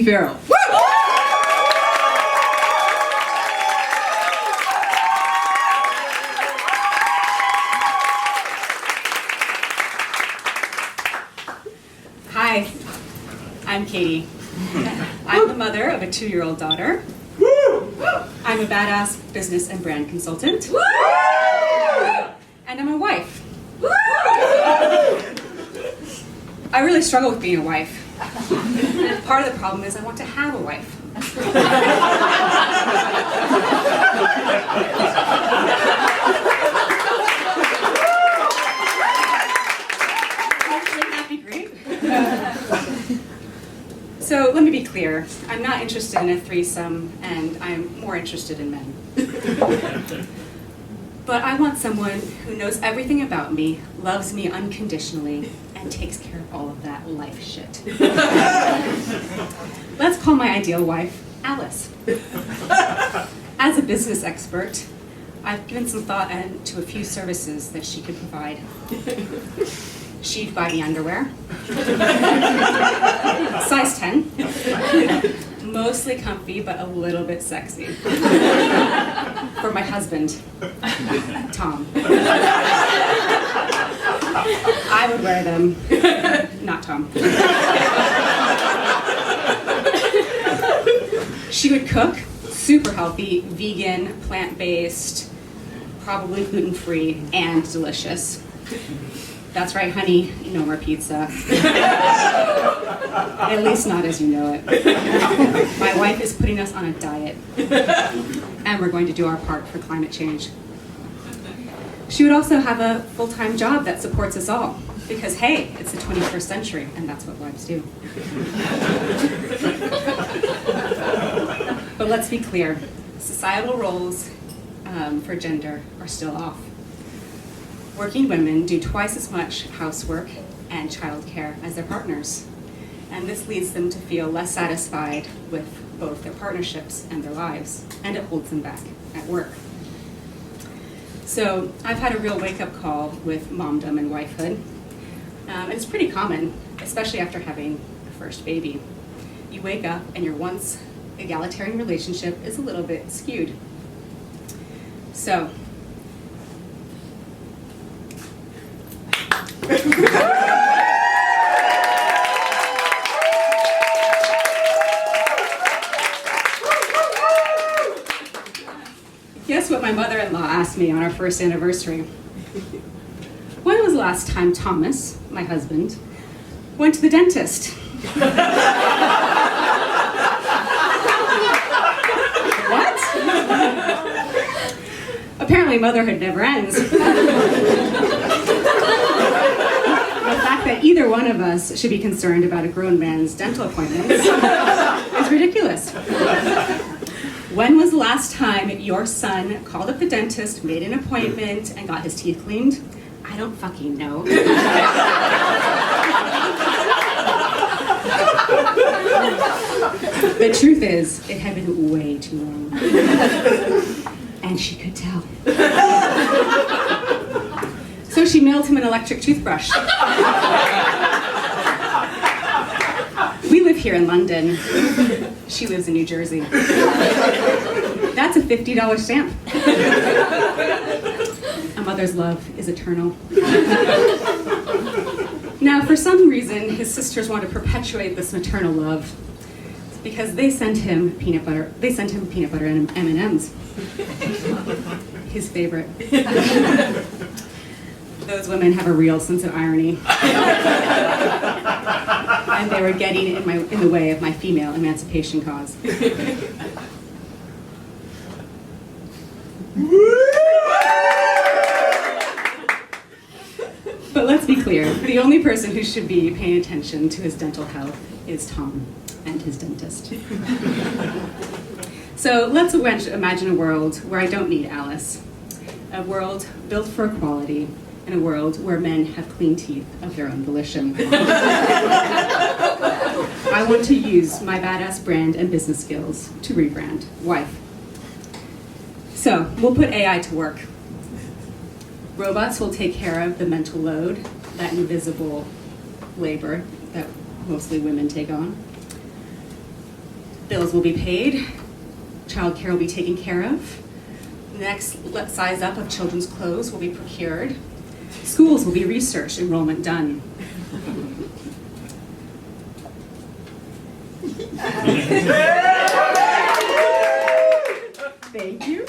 Farrell. Hi, I'm Katie. I'm the mother of a 2-year-old daughter. I'm a badass business and brand consultant. And I'm a wife. I really struggle with being a wife. And part of the problem is I want to have a wife. Wouldn't that be great? So let me be clear. I'm not interested in a threesome, and I'm more interested in men. But I want someone who knows everything about me, loves me unconditionally, and takes care of all of that life shit. Let's call my ideal wife Alice. As a business expert, I've given some thought to a few services that she could provide. She'd buy me underwear, size 10, mostly comfy but a little bit sexy, for my husband, Tom. I would wear them, not Tom. She would cook, super healthy, vegan, plant-based, probably gluten-free, and delicious. That's right, honey, no more pizza. At least not as you know it. My wife is putting us on a diet, and we're going to do our part for climate change. She would also have a full-time job that supports us all, because hey, it's the 21st century, and that's what wives do. But let's be clear, societal roles for gender are still off. Working women do twice as much housework and childcare as their partners. And this leads them to feel less satisfied with both their partnerships and their lives, and it holds them back at work. So I've had a real wake-up call with momdom and wifehood. And it's pretty common, especially after having a first baby. You wake up and your once egalitarian relationship is a little bit skewed. So, guess what my mother-in-law asked me on our first anniversary? When was the last time Thomas, my husband, went to the dentist? What? Apparently motherhood never ends. The fact that either one of us should be concerned about a grown man's dental appointments is ridiculous. When was the last time your son called up the dentist, made an appointment, and got his teeth cleaned? I don't fucking know. The truth is, it had been way too long. And she could tell. So she mailed him an electric toothbrush. We live here in London. She lives in New Jersey. That's a $50 stamp. A mother's love is eternal. Now, for some reason, his sisters want to perpetuate this maternal love because they sent him peanut butter. They sent him peanut butter and M&Ms. His favorite. Those women have a real sense of irony. And they were getting in the way of my female emancipation cause. But let's be clear, the only person who should be paying attention to his dental health is Tom and his dentist. So let's imagine a world where I don't need Alice. A world built for equality, and a world where men have clean teeth of their own volition. I want to use my badass brand and business skills to rebrand wife. So we'll put AI to work. Robots will take care of the mental load, that invisible labor that mostly women take on. Bills will be paid, childcare will be taken care of, the next size up of children's clothes will be procured, schools will be researched, enrollment done. Thank you.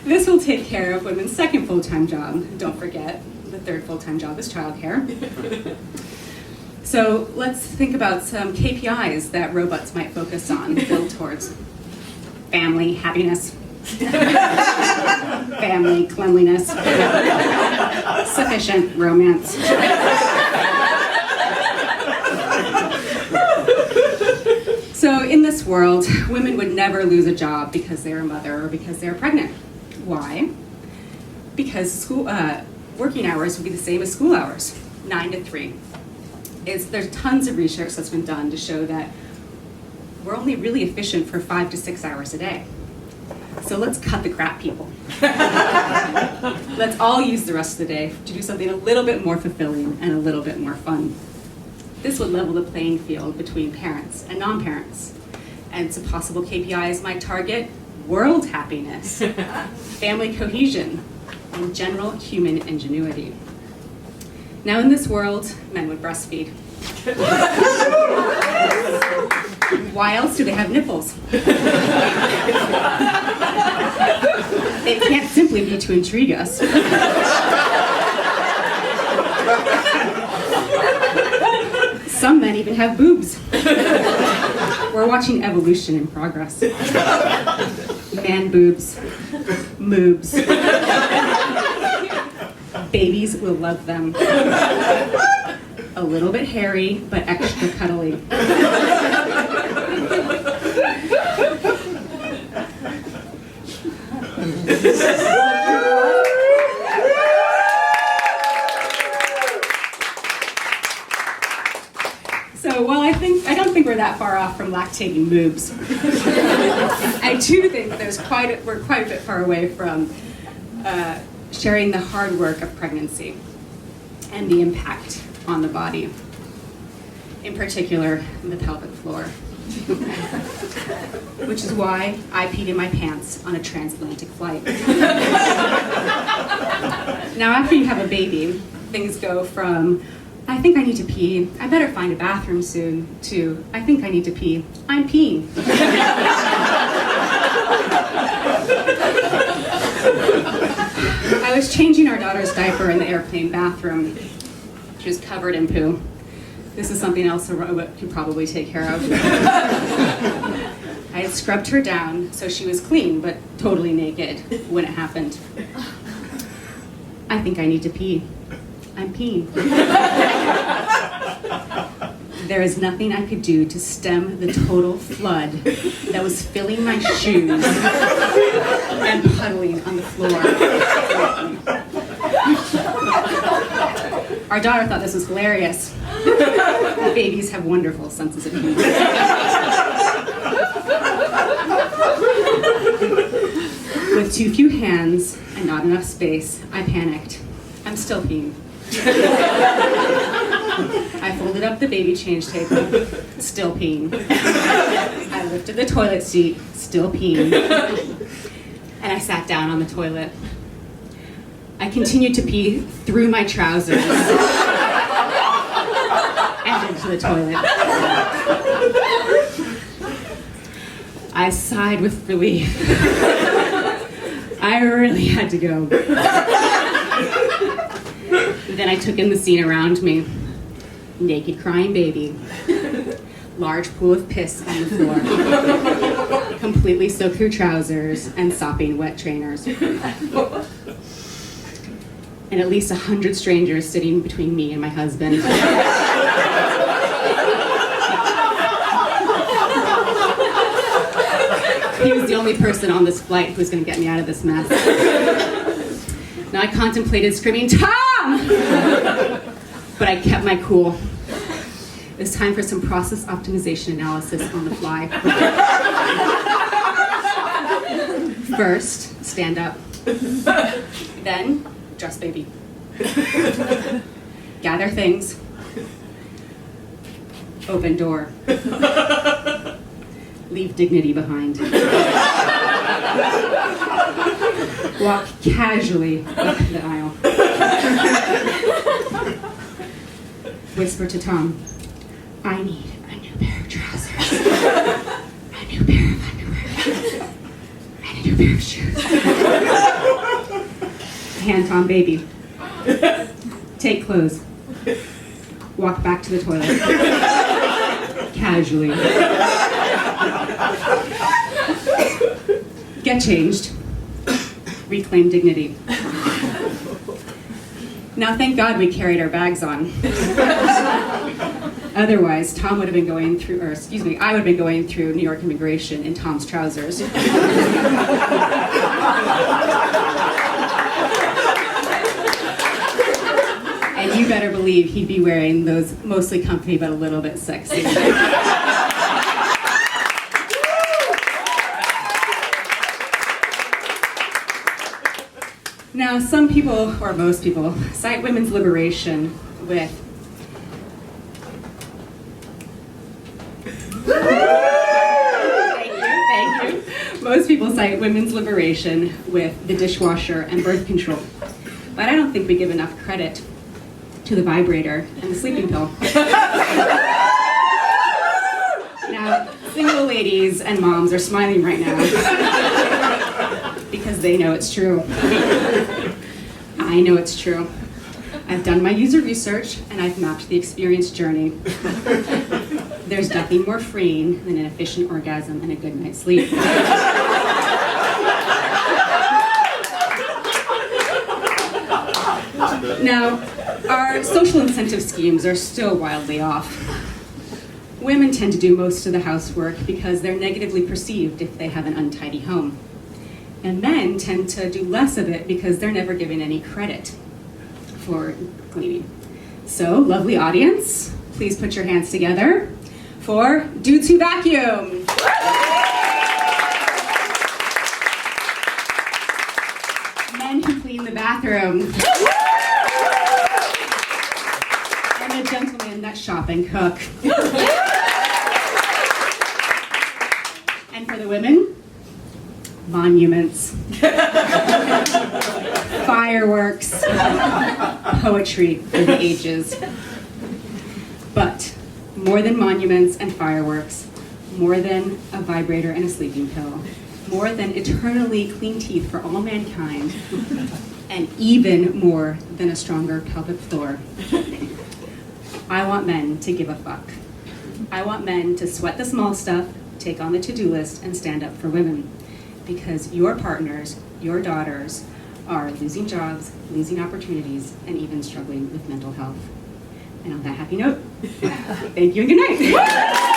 This will take care of women's second full-time job. Don't forget, the third full-time job is childcare. So let's think about some KPIs that robots might focus on, build towards. Family, happiness. Family, cleanliness. Sufficient, romance. So in this world, women would never lose a job because they're a mother or because they're pregnant. Why? Because working hours would be the same as school hours, 9 to 3. There's tons of research that's been done to show that we're only really efficient for 5 to 6 hours a day. So let's cut the crap, people. Let's all use the rest of the day to do something a little bit more fulfilling and a little bit more fun. This would level the playing field between parents and non-parents. And some possible KPIs might target world happiness, family cohesion, and general human ingenuity. Now in this world, men would breastfeed. Why else do they have nipples? It can't simply be to intrigue us. Some men even have boobs. We're watching evolution in progress. Man boobs, moobs. Babies will love them. A little bit hairy, but extra cuddly. So while I don't think we're that far off from lactating boobs, I do think we're quite a bit far away from sharing the hard work of pregnancy and the impact on the body, in particular the pelvic floor, which is why I peed in my pants on a transatlantic flight. Now after you have a baby, things go from, I think I need to pee, I better find a bathroom soon, to, I think I need to pee, I'm peeing. I was changing our daughter's diaper in the airplane bathroom. She was covered in poo. This is something else a robot could probably take care of. I had scrubbed her down so she was clean, but totally naked when it happened. I think I need to pee. I'm peeing. There is nothing I could do to stem the total flood that was filling my shoes and puddling on the floor. Our daughter thought this was hilarious. Babies have wonderful senses of humor. With too few hands and not enough space, I panicked. I'm still peeing. I folded up the baby change table, still peeing. I lifted the toilet seat, still peeing. And I sat down on the toilet. I continued to pee through my trousers and into the toilet. I sighed with relief. I really had to go. Then I took in the scene around me. Naked crying baby. Large pool of piss on the floor. Completely soaked through trousers and sopping wet trainers. And at least 100 strangers sitting between me and my husband. He was the only person on this flight who was going to get me out of this mess. Now I contemplated screaming, "Tom!" But I kept my cool. It was time for some process optimization analysis on the fly. First, stand up. Then, dress baby. Gather things. Open door. Leave dignity behind. Walk casually up the aisle. Whisper to Tom, I need a new pair of trousers, a new pair of underwear, and a new pair of shoes. Hand Tom baby. Take clothes. Walk back to the toilet. Casually. Get changed. Reclaim dignity. Now, thank God we carried our bags on. Otherwise, Tom would have been going through, or excuse me, I would have been going through New York immigration in Tom's trousers. And you better believe he'd be wearing those mostly comfy but a little bit sexy. Now, some people, or most people, cite women's liberation with Thank you. Most people cite women's liberation with the dishwasher and birth control. But I don't think we give enough credit to the vibrator and the sleeping pill. Now, single ladies and moms are smiling right now because they know it's true. I know it's true. I've done my user research and I've mapped the experience journey. There's nothing more freeing than an efficient orgasm and a good night's sleep. Now, our social incentive schemes are still wildly off. Women tend to do most of the housework because they're negatively perceived if they have an untidy home. And men tend to do less of it because they're never given any credit for cleaning. So, lovely audience, please put your hands together for Dudes Who Vacuum. Men who clean the bathroom. And the gentlemen that shop and cook. And for the women, monuments, fireworks, poetry for the ages. But more than monuments and fireworks, more than a vibrator and a sleeping pill, more than eternally clean teeth for all mankind, and even more than a stronger pelvic floor, I want men to give a fuck. I want men to sweat the small stuff, take on the to-do list, and stand up for women. Because your partners, your daughters, are losing jobs, losing opportunities, and even struggling with mental health. And on that happy note, thank you and good night.